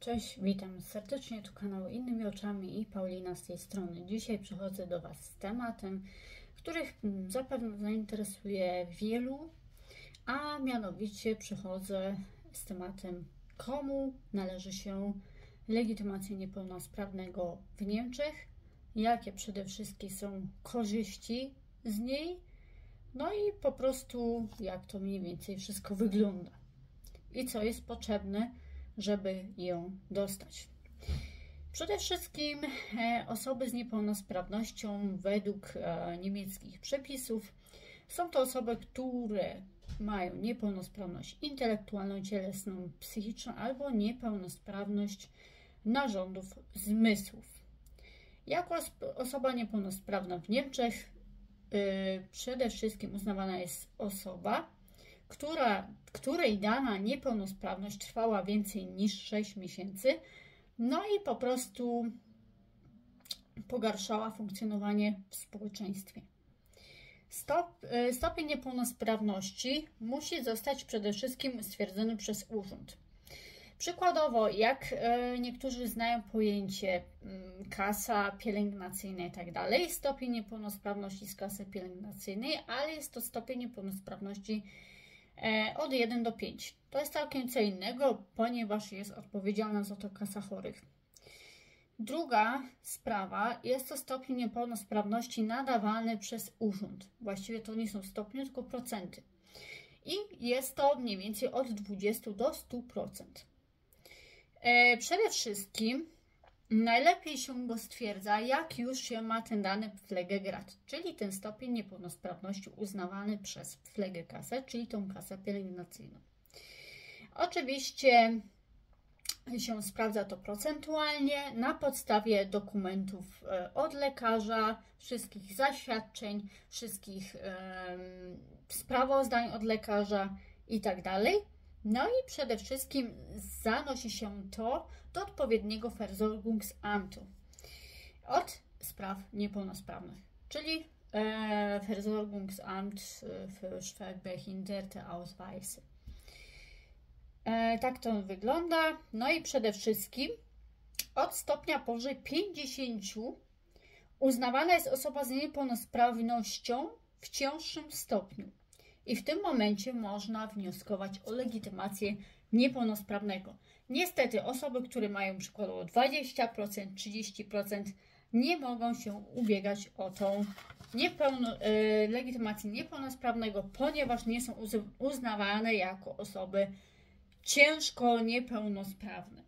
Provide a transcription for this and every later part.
Cześć, witam serdecznie, tu kanał Innymi Oczami i Paulina z tej strony. Dzisiaj przychodzę do Was z tematem, który zapewne zainteresuje wielu, a mianowicie przychodzę z tematem, komu należy się legitymacja niepełnosprawnego w Niemczech, jakie przede wszystkim są korzyści z niej, no i po prostu jak to mniej więcej wszystko wygląda i co jest potrzebne, żeby ją dostać. Przede wszystkim osoby z niepełnosprawnością według niemieckich przepisów są to osoby, które mają niepełnosprawność intelektualną, cielesną, psychiczną albo niepełnosprawność narządów zmysłów. Jako osoba niepełnosprawna w Niemczech przede wszystkim uznawana jest osoba, której dana niepełnosprawność trwała więcej niż 6 miesięcy, no i po prostu pogarszała funkcjonowanie w społeczeństwie. Stopień niepełnosprawności musi zostać przede wszystkim stwierdzony przez urząd. Przykładowo, jak niektórzy znają pojęcie kasa pielęgnacyjna i tak dalej, stopień niepełnosprawności z kasy pielęgnacyjnej, ale jest to stopień niepełnosprawności od 1 do 5. To jest całkiem co innego, ponieważ jest odpowiedzialna za to kasa chorych. Druga sprawa jest to stopień niepełnosprawności nadawany przez urząd. Właściwie to nie są stopnie, tylko procenty. I jest to mniej więcej od 20 do 100%. Przede wszystkim najlepiej się go stwierdza, jak już się ma ten dany Pflegegrad, czyli ten stopień niepełnosprawności uznawany przez Pflegekassę, czyli tą kasę pielęgnacyjną. Oczywiście się sprawdza to procentualnie na podstawie dokumentów od lekarza, wszystkich zaświadczeń, wszystkich sprawozdań od lekarza itd. No i przede wszystkim zanosi się to do odpowiedniego Versorgungsamtu od spraw niepełnosprawnych, czyli Versorgungsamt für schwerbehinderte Ausweise. Tak to wygląda. No i przede wszystkim od stopnia powyżej 50 uznawana jest osoba z niepełnosprawnością w cięższym stopniu. I w tym momencie można wnioskować o legitymację niepełnosprawnego. Niestety osoby, które mają przykładowo 20%, 30% nie mogą się ubiegać o tą legitymację niepełnosprawnego, ponieważ nie są uznawane jako osoby ciężko niepełnosprawne.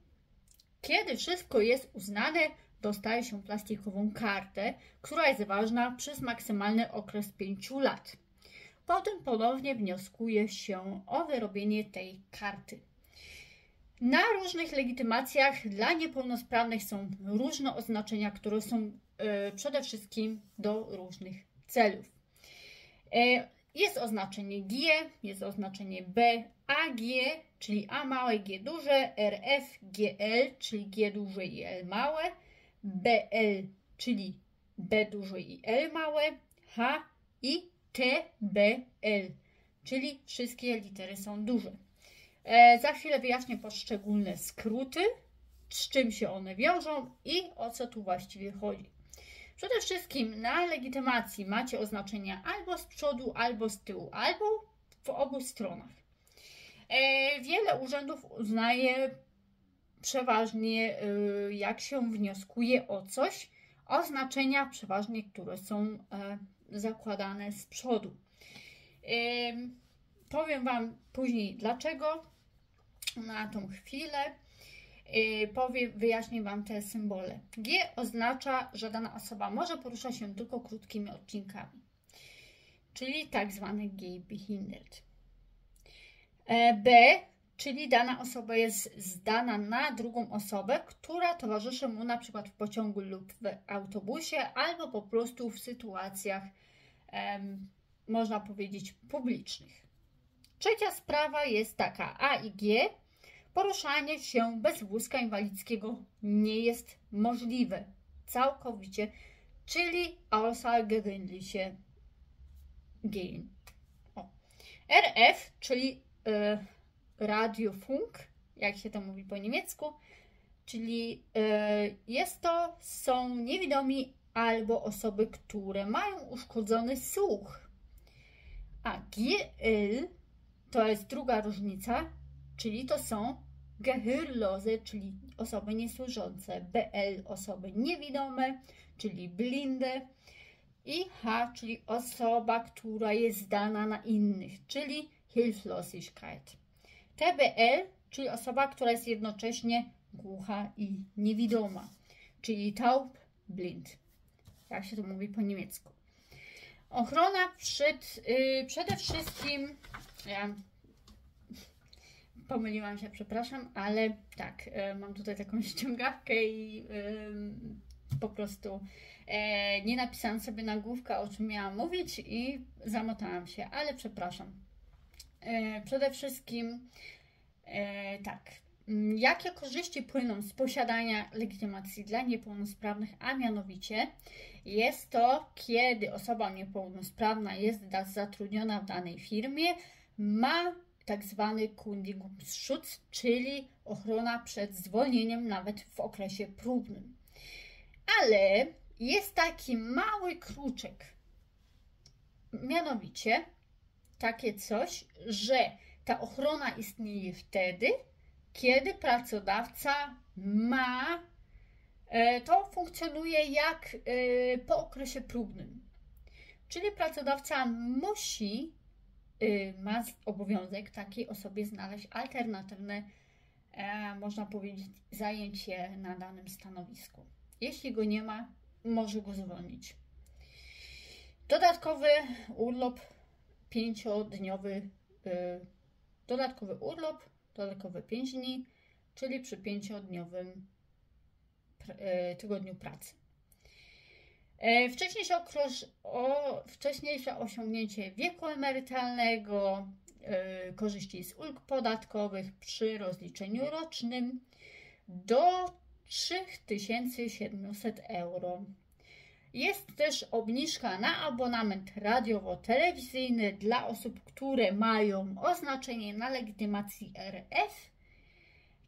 Kiedy wszystko jest uznane, dostaje się plastikową kartę, która jest ważna przez maksymalny okres 5 lat. Potem ponownie wnioskuje się o wyrobienie tej karty. Na różnych legitymacjach dla niepełnosprawnych są różne oznaczenia, które są przede wszystkim do różnych celów. Jest oznaczenie G, jest oznaczenie B, AG, czyli A małe, G duże, RF, GL, czyli G duże i L małe, BL, czyli B duże i L małe, H i TBL, czyli wszystkie litery są duże. Za chwilę wyjaśnię poszczególne skróty, z czym się one wiążą i o co tu właściwie chodzi. Przede wszystkim na legitymacji macie oznaczenia albo z przodu, albo z tyłu, albo w obu stronach. Wiele urzędów uznaje przeważnie, jak się wnioskuje o coś, oznaczenia przeważnie, które są zakładane z przodu. Powiem Wam później dlaczego, na tą chwilę. Wyjaśnię Wam te symbole. G oznacza, że dana osoba może poruszać się tylko krótkimi odcinkami, czyli tak zwany gehbehindert. B, czyli dana osoba jest zdana na drugą osobę, która towarzyszy mu na przykład w pociągu lub w autobusie, albo po prostu w sytuacjach, można powiedzieć, publicznych. Trzecia sprawa jest taka, A i G. Poruszanie się bez wózka inwalidzkiego nie jest możliwe całkowicie, czyli außergewöhnliche gehen. RF, czyli Radiofunk, jak się to mówi po niemiecku, czyli są niewidomi albo osoby, które mają uszkodzony słuch. A GL to jest druga różnica, czyli to są Gehörlose, czyli osoby niesłyszące, BL osoby niewidome, czyli blinde i H, czyli osoba, która jest zdana na innych, czyli Hilflosigkeit. TBL, czyli osoba, która jest jednocześnie głucha i niewidoma, czyli taub, blind, jak się to mówi po niemiecku. Ochrona przede wszystkim, ja pomyliłam się, przepraszam, ale tak, mam tutaj taką ściągawkę i po prostu nie napisałam sobie nagłówka, o czym miałam mówić i zamotałam się, ale przepraszam. Przede wszystkim tak, jakie korzyści płyną z posiadania legitymacji dla niepełnosprawnych, a mianowicie jest to, kiedy osoba niepełnosprawna jest zatrudniona w danej firmie, ma tak zwany Kündigungsschutz, czyli ochrona przed zwolnieniem nawet w okresie próbnym. Ale jest taki mały kruczek, mianowicie takie coś, że ta ochrona istnieje wtedy, kiedy pracodawca ma, to funkcjonuje jak po okresie próbnym. Czyli pracodawca ma obowiązek takiej osobie znaleźć alternatywne, można powiedzieć, zajęcie na danym stanowisku. Jeśli go nie ma, może go zwolnić. Dodatkowy urlop 5-dniowy, dodatkowe 5 dni, czyli przy 5-dniowym tygodniu pracy. Wcześniejsze osiągnięcie wieku emerytalnego, korzyści z ulg podatkowych przy rozliczeniu rocznym do 3700 euro. Jest też obniżka na abonament radiowo-telewizyjny dla osób, które mają oznaczenie na legitymacji RF.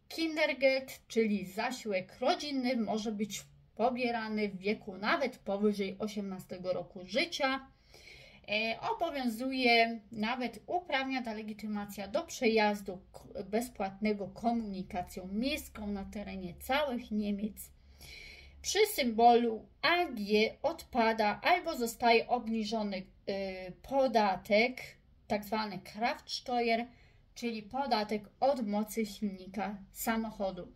Kindergeld, czyli zasiłek rodzinny, może być pobierany w wieku nawet powyżej 18 roku życia. Obowiązuje nawet uprawnia ta legitymacja do przejazdu bezpłatnego komunikacją miejską na terenie całych Niemiec. Przy symbolu AG odpada albo zostaje obniżony podatek, tak zwany Kraftsteuer, czyli podatek od mocy silnika samochodu.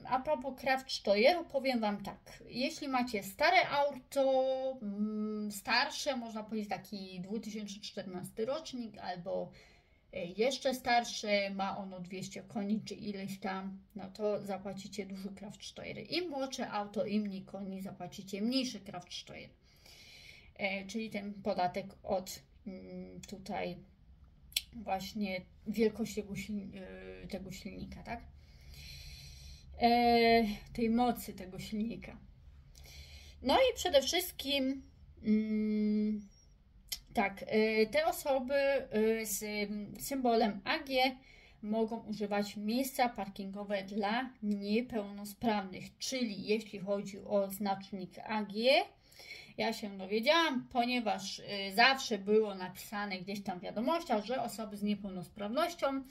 A propos Kraftsteueru, powiem Wam tak, jeśli macie stare auto, starsze, można powiedzieć taki 2014 rocznik, albo jeszcze starsze, ma ono 200 koni czy ileś tam, no to zapłacicie duży Kraftsteuer. Im młodsze auto, im mniej koni, zapłacicie mniejszy Kraftsteuer. Czyli ten podatek od tutaj właśnie wielkości tego silnika, tak? Tej mocy tego silnika. No i przede wszystkim tak, te osoby z symbolem AG mogą używać miejsca parkingowe dla niepełnosprawnych, czyli jeśli chodzi o znacznik AG, ja się dowiedziałam, ponieważ zawsze było napisane gdzieś tam w wiadomościach, że osoby z niepełnosprawnością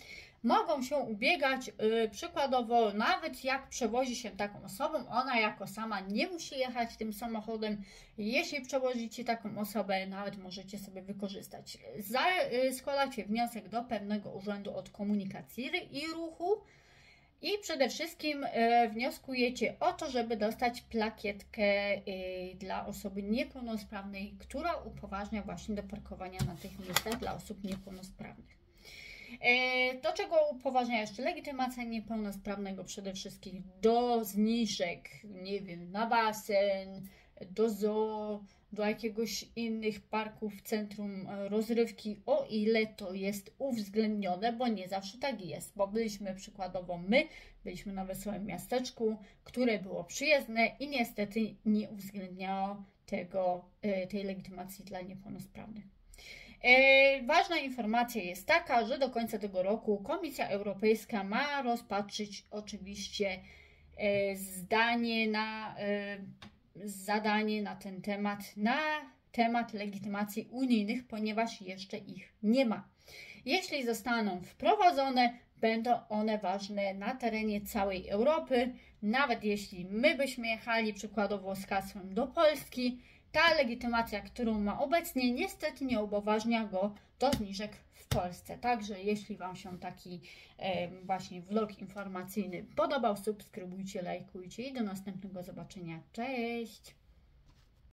mogą się ubiegać, przykładowo nawet jak przewozi się taką osobą, ona jako sama nie musi jechać tym samochodem. Jeśli przewozicie taką osobę, nawet możecie sobie wykorzystać. Składacie wniosek do pewnego urzędu od komunikacji i ruchu i przede wszystkim wnioskujecie o to, żeby dostać plakietkę dla osoby niepełnosprawnej, która upoważnia właśnie do parkowania na tych miejscach dla osób niepełnosprawnych. Do czego upoważnia jeszcze legitymacja niepełnosprawnego? Przede wszystkim do zniżek, nie wiem, na basen, do zoo, do jakiegoś innych parków w centrum rozrywki, o ile to jest uwzględnione, bo nie zawsze tak jest, bo przykładowo byliśmy na Wesołym Miasteczku, które było przyjezdne i niestety nie uwzględniało tej legitymacji dla niepełnosprawnych. Ważna informacja jest taka, że do końca tego roku Komisja Europejska ma rozpatrzyć oczywiście zadanie na ten temat legitymacji unijnych, ponieważ jeszcze ich nie ma. Jeśli zostaną wprowadzone, będą one ważne na terenie całej Europy. Nawet jeśli my byśmy jechali przykładowo z kasłem do Polski, ta legitymacja, którą ma obecnie, niestety nie upoważnia go do zniżek w Polsce. Także jeśli Wam się taki właśnie vlog informacyjny podobał, subskrybujcie, lajkujcie i do następnego zobaczenia. Cześć!